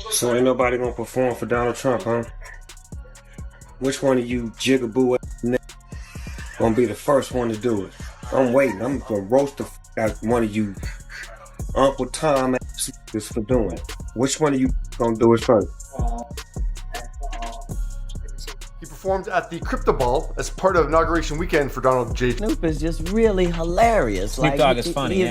So ain't nobody gonna perform for Donald Trump, huh? Which one of you jigaboo gonna be the first one to do it? I'm waiting. I'm gonna roast the out one of you Uncle Tom is for doing it. Which one of you gonna do it first? He performed at the Crypto Ball as part of inauguration weekend for Donald J. Snoop is just really hilarious. Snoop Dogg is funny,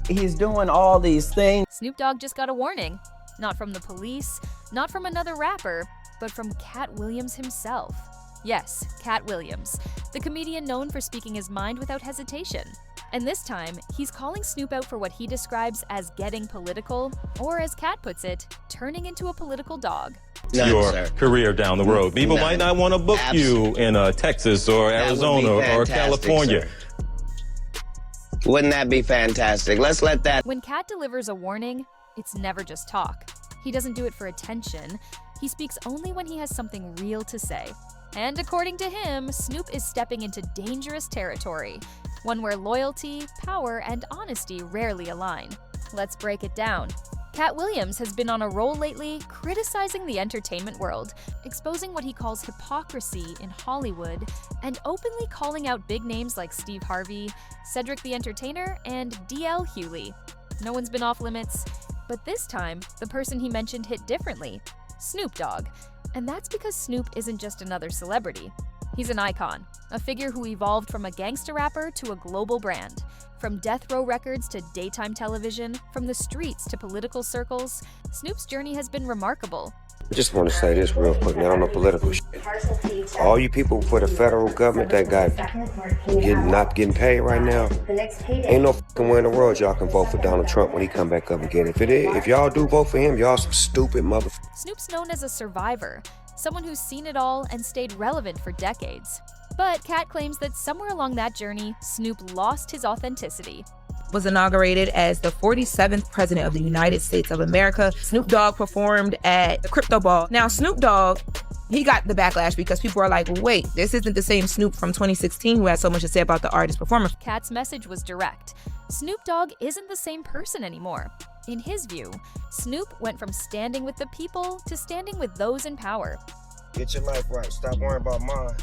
He's doing all these things. Snoop Dogg just got a warning. Not from the police, not from another rapper, but from Katt Williams himself. Yes, Katt Williams, the comedian known for speaking his mind without hesitation. And this time, he's calling Snoop out for what he describes as getting political, or as Katt puts it, turning into a political dog. Your career down the road. People might not want to book you in Texas or Arizona or California. Sir. Wouldn't that be fantastic? Let's let that... When Katt delivers a warning, it's never just talk. He doesn't do it for attention. He speaks only when he has something real to say. And according to him, Snoop is stepping into dangerous territory, one where loyalty, power, and honesty rarely align. Let's break it down. Katt Williams has been on a roll lately, criticizing the entertainment world, exposing what he calls hypocrisy in Hollywood, and openly calling out big names like Steve Harvey, Cedric the Entertainer, and D.L. Hewley. No one's been off limits, but this time, the person he mentioned hit differently: Snoop Dogg. And that's because Snoop isn't just another celebrity. He's an icon, a figure who evolved from a gangsta rapper to a global brand. From Death Row Records to daytime television, from the streets to political circles, Snoop's journey has been remarkable. I just want to say this real quick now on the political shit. All you people for the federal government that not getting paid right now, ain't no fucking way in the world y'all can vote for Donald Trump when he come back up again. If y'all do vote for him, y'all some stupid motherfuckers. Snoop's known as a survivor, someone who's seen it all and stayed relevant for decades. But Katt claims that somewhere along that journey, Snoop lost his authenticity. Was inaugurated as the 47th president of the United States of America. Snoop Dogg performed at the Crypto Ball. Now, Snoop Dogg, he got the backlash because people are like, wait, this isn't the same Snoop from 2016 who had so much to say about the artist performance. Katt's message was direct. Snoop Dogg isn't the same person anymore. In his view, Snoop went from standing with the people to standing with those in power. Get your life right. Stop worrying about mine.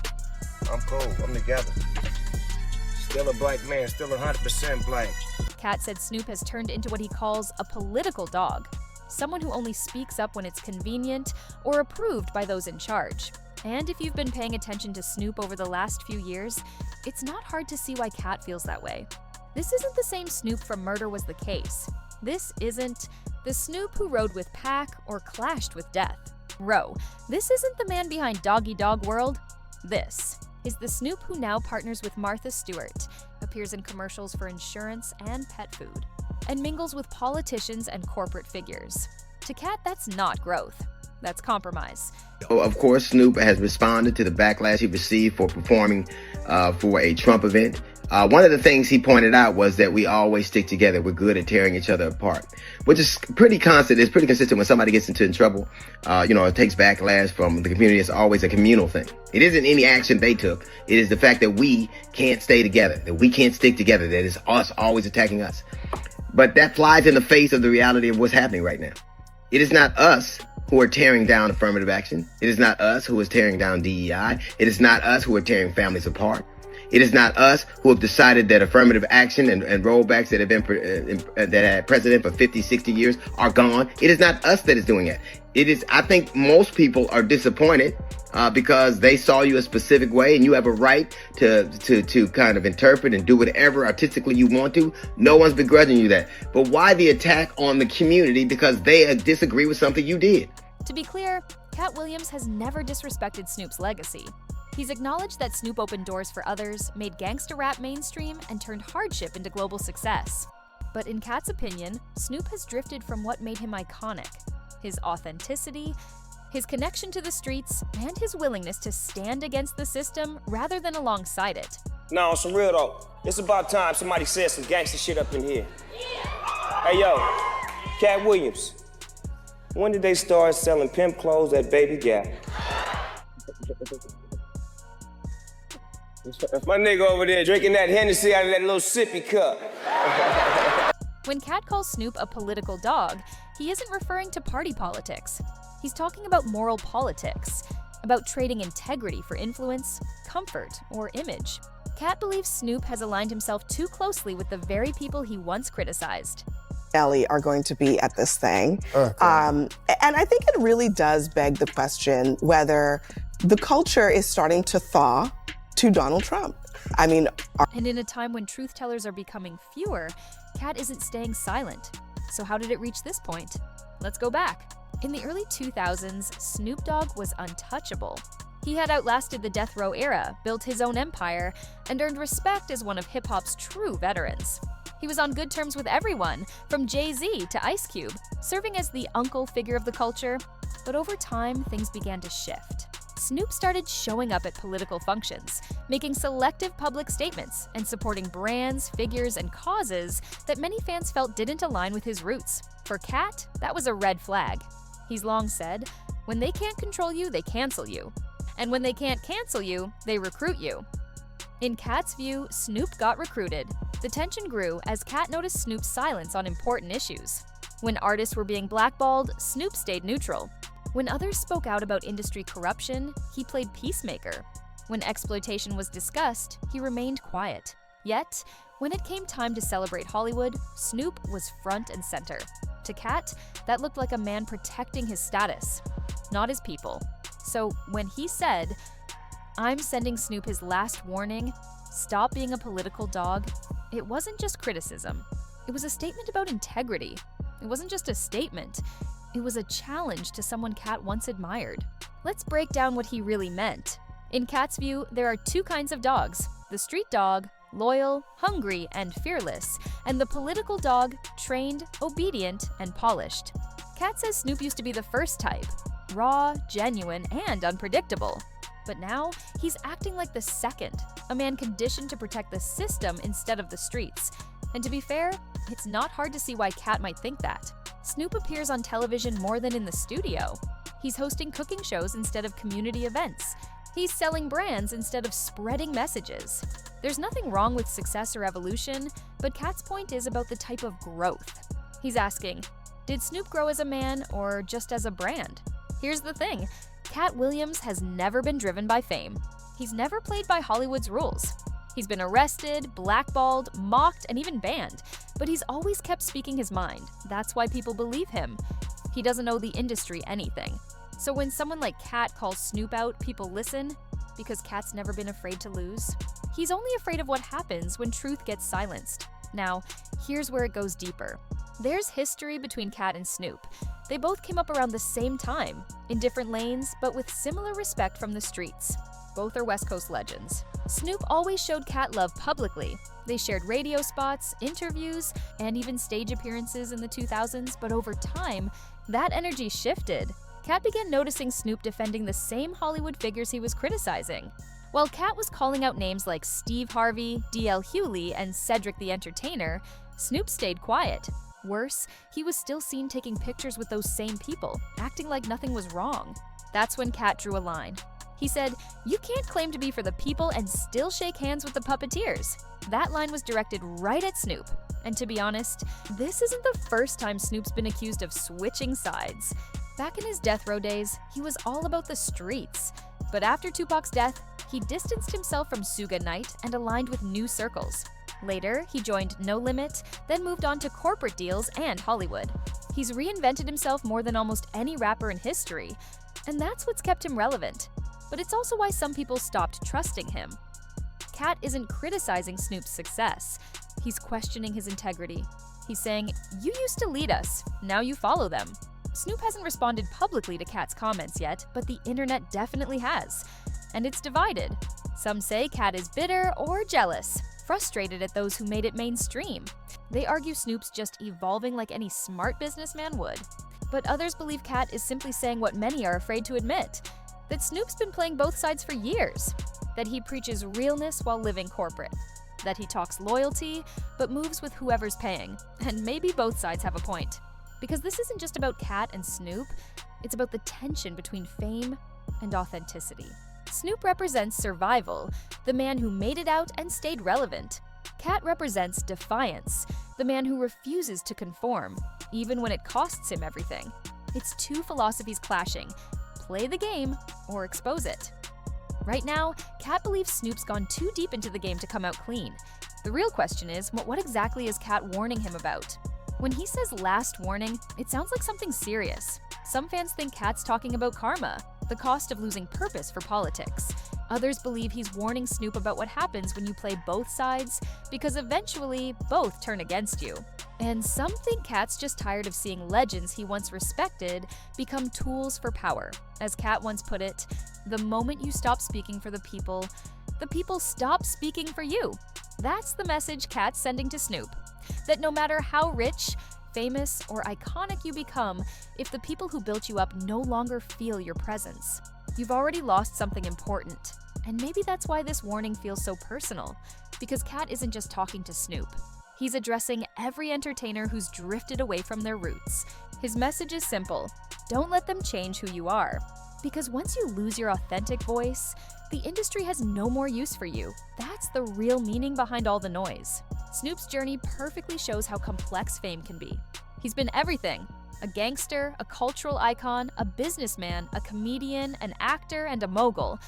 I'm cool. I'm together. Still a black man. Still 100% black. Katt said Snoop has turned into what he calls a political dog, someone who only speaks up when it's convenient or approved by those in charge. And if you've been paying attention to Snoop over the last few years, it's not hard to see why Katt feels that way. This isn't the same Snoop from Murder Was the Case. This isn't the Snoop who rode with Pac or clashed with death. Row, this isn't the man behind Doggy Dog World. This is the Snoop who now partners with Martha Stewart, appears in commercials for insurance and pet food, and mingles with politicians and corporate figures. To Katt, that's not growth. That's compromise. Of course, Snoop has responded to the backlash he received for performing for a Trump event. One of the things he pointed out was that we always stick together. We're good at tearing each other apart, which is pretty constant. It's pretty consistent when somebody gets into trouble. It takes backlash from the community. It's always a communal thing. It isn't any action they took. It is the fact that we can't stay together, that we can't stick together, that it's us always attacking us. But that flies in the face of the reality of what's happening right now. It is not us who are tearing down affirmative action. It is not us who is tearing down DEI. It is not us who are tearing families apart. It is not us who have decided that affirmative action and rollbacks that have been that had precedent for 50, 60 years are gone. It is not us that is doing it. It is, I think most people are disappointed because they saw you a specific way, and you have a right to kind of interpret and do whatever artistically you want to. No one's begrudging you that. But why the attack on the community because they disagree with something you did? To be clear, Katt Williams has never disrespected Snoop's legacy. He's acknowledged that Snoop opened doors for others, made gangsta rap mainstream, and turned hardship into global success. But in Katt's opinion, Snoop has drifted from what made him iconic: his authenticity, his connection to the streets, and his willingness to stand against the system rather than alongside it. No, on some real though, it's about time somebody said some gangster shit up in here. Yeah. Hey yo, Katt Williams, when did they start selling pimp clothes at Baby Gap? That's my nigga over there drinking that Hennessy out of that little sippy cup. When Katt calls Snoop a political dog, he isn't referring to party politics. He's talking about moral politics, about trading integrity for influence, comfort, or image. Katt believes Snoop has aligned himself too closely with the very people he once criticized. Ellie are going to be at this thing. Okay. And I think it really does beg the question whether the culture is starting to thaw to Donald Trump. I mean, And in a time when truth tellers are becoming fewer, Katt isn't staying silent. So how did it reach this point? Let's go back. In the early 2000s, Snoop Dogg was untouchable. He had outlasted the death row era, built his own empire, and earned respect as one of hip-hop's true veterans. He was on good terms with everyone, from Jay-Z to Ice Cube, serving as the uncle figure of the culture. But over time, things began to shift. Snoop started showing up at political functions, making selective public statements, and supporting brands, figures, and causes that many fans felt didn't align with his roots. For Katt, that was a red flag. He's long said, when they can't control you, they cancel you. And when they can't cancel you, they recruit you. In Katt's view, Snoop got recruited. The tension grew as Katt noticed Snoop's silence on important issues. When artists were being blackballed, Snoop stayed neutral. When others spoke out about industry corruption, he played peacemaker. When exploitation was discussed, he remained quiet. Yet, when it came time to celebrate Hollywood, Snoop was front and center. To Katt, that looked like a man protecting his status, not his people. So when he said, "I'm sending Snoop his last warning, stop being a political dog," it wasn't just criticism. It was a statement about integrity. It wasn't just a statement. It was a challenge to someone Katt once admired. Let's break down what he really meant. In Katt's view, there are two kinds of dogs: the street dog, loyal, hungry, and fearless, and the political dog, trained, obedient, and polished. Katt says Snoop used to be the first type, raw, genuine, and unpredictable. But now, he's acting like the second, a man conditioned to protect the system instead of the streets. And to be fair, it's not hard to see why Katt might think that. Snoop appears on television more than in the studio. He's hosting cooking shows instead of community events. He's selling brands instead of spreading messages. There's nothing wrong with success or evolution, but Katt's point is about the type of growth. He's asking, did Snoop grow as a man or just as a brand? Here's the thing, Katt Williams has never been driven by fame. He's never played by Hollywood's rules. He's been arrested, blackballed, mocked, and even banned, but he's always kept speaking his mind. That's why people believe him. He doesn't owe the industry anything. So when someone like Katt calls Snoop out, people listen because Katt's never been afraid to lose. He's only afraid of what happens when truth gets silenced. Now, here's where it goes deeper. There's history between Katt and Snoop. They both came up around the same time, in different lanes, but with similar respect from the streets. Both are West Coast legends. Snoop always showed Katt love publicly. They shared radio spots, interviews, and even stage appearances in the 2000s, but over time, that energy shifted. Katt began noticing Snoop defending the same Hollywood figures he was criticizing. While Katt was calling out names like Steve Harvey, D.L. Hewley, and Cedric the Entertainer, Snoop stayed quiet. Worse, he was still seen taking pictures with those same people, acting like nothing was wrong. That's when Katt drew a line. He said, "You can't claim to be for the people and still shake hands with the puppeteers." That line was directed right at Snoop. And to be honest, this isn't the first time Snoop's been accused of switching sides. Back in his death row days, he was all about the streets. But after Tupac's death, he distanced himself from Suge Knight and aligned with new circles. Later, he joined No Limit, then moved on to corporate deals and Hollywood. He's reinvented himself more than almost any rapper in history, and that's what's kept him relevant. But it's also why some people stopped trusting him. Katt isn't criticizing Snoop's success. He's questioning his integrity. He's saying, "You used to lead us, now you follow them." Snoop hasn't responded publicly to Katt's comments yet, but the internet definitely has. And it's divided. Some say Katt is bitter or jealous, frustrated at those who made it mainstream. They argue Snoop's just evolving like any smart businessman would. But others believe Katt is simply saying what many are afraid to admit, that Snoop's been playing both sides for years, that he preaches realness while living corporate, that he talks loyalty but moves with whoever's paying, and maybe both sides have a point. Because this isn't just about Katt and Snoop, it's about the tension between fame and authenticity. Snoop represents survival, the man who made it out and stayed relevant. Katt represents defiance, the man who refuses to conform. even when it costs him everything. It's two philosophies clashing: play the game or expose it. Right now, Katt believes Snoop's gone too deep into the game to come out clean. The real question is, what exactly is Katt warning him about? When he says last warning, it sounds like something serious. Some fans think Katt's talking about karma, the cost of losing purpose for politics. Others believe he's warning Snoop about what happens when you play both sides, because eventually both turn against you. And some think Katt's just tired of seeing legends he once respected become tools for power. As Katt once put it, the moment you stop speaking for the people stop speaking for you. That's the message Katt's sending to Snoop. That no matter how rich, famous, or iconic you become, if the people who built you up no longer feel your presence, you've already lost something important. And maybe that's why this warning feels so personal, because Katt isn't just talking to Snoop. He's addressing every entertainer who's drifted away from their roots. His message is simple: don't let them change who you are. Because once you lose your authentic voice, the industry has no more use for you. That's the real meaning behind all the noise. Snoop's journey perfectly shows how complex fame can be. He's been everything: a gangster, a cultural icon, a businessman, a comedian, an actor, and a mogul.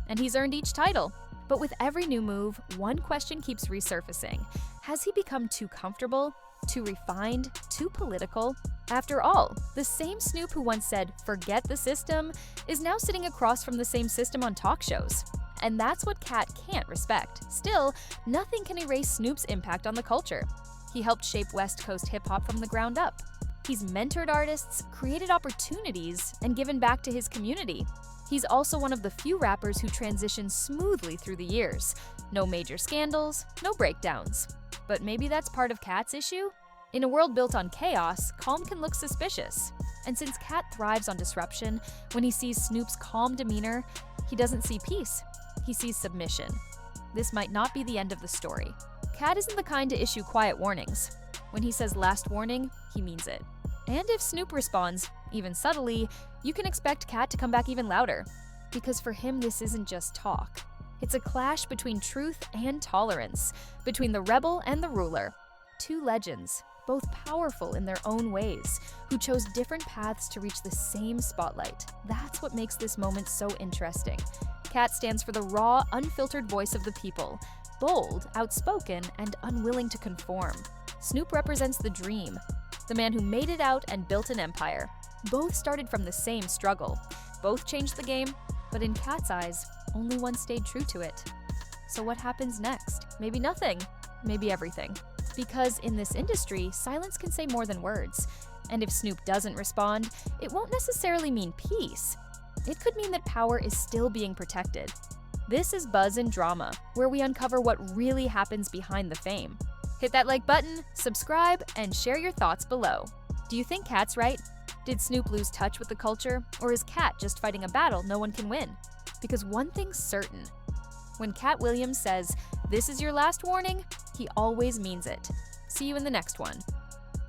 And he's earned each title. But with every new move, one question keeps resurfacing. Has he become too comfortable? Too refined? Too political? After all, the same Snoop who once said, "Forget the system," is now sitting across from the same system on talk shows. And that's what Katt can't respect. Still, nothing can erase Snoop's impact on the culture. He helped shape West Coast hip-hop from the ground up. He's mentored artists, created opportunities, and given back to his community. He's also one of the few rappers who transitioned smoothly through the years. No major scandals, no breakdowns. But maybe that's part of Katt's issue? In a world built on chaos, calm can look suspicious. And since Katt thrives on disruption, when he sees Snoop's calm demeanor, he doesn't see peace. He sees submission. This might not be the end of the story. Katt isn't the kind to issue quiet warnings. When he says last warning, he means it. And if Snoop responds, even subtly, you can expect Katt to come back even louder. Because for him, this isn't just talk. It's a clash between truth and tolerance, between the rebel and the ruler. Two legends, both powerful in their own ways, who chose different paths to reach the same spotlight. That's what makes this moment so interesting. Katt stands for the raw, unfiltered voice of the people, bold, outspoken, and unwilling to conform. Snoop represents the dream, the man who made it out and built an empire. Both started from the same struggle. Both changed the game, but in Katt's eyes, only one stayed true to it. So what happens next? Maybe nothing, maybe everything. Because in this industry, silence can say more than words. And if Snoop doesn't respond, it won't necessarily mean peace. It could mean that power is still being protected. This is Buzz and Drama, where we uncover what really happens behind the fame. Hit that like button, subscribe, and share your thoughts below. Do you think Katt's right? Did Snoop lose touch with the culture? Or is Katt just fighting a battle no one can win? Because one thing's certain. When Katt Williams says, "This is your last warning," he always means it. See you in the next one.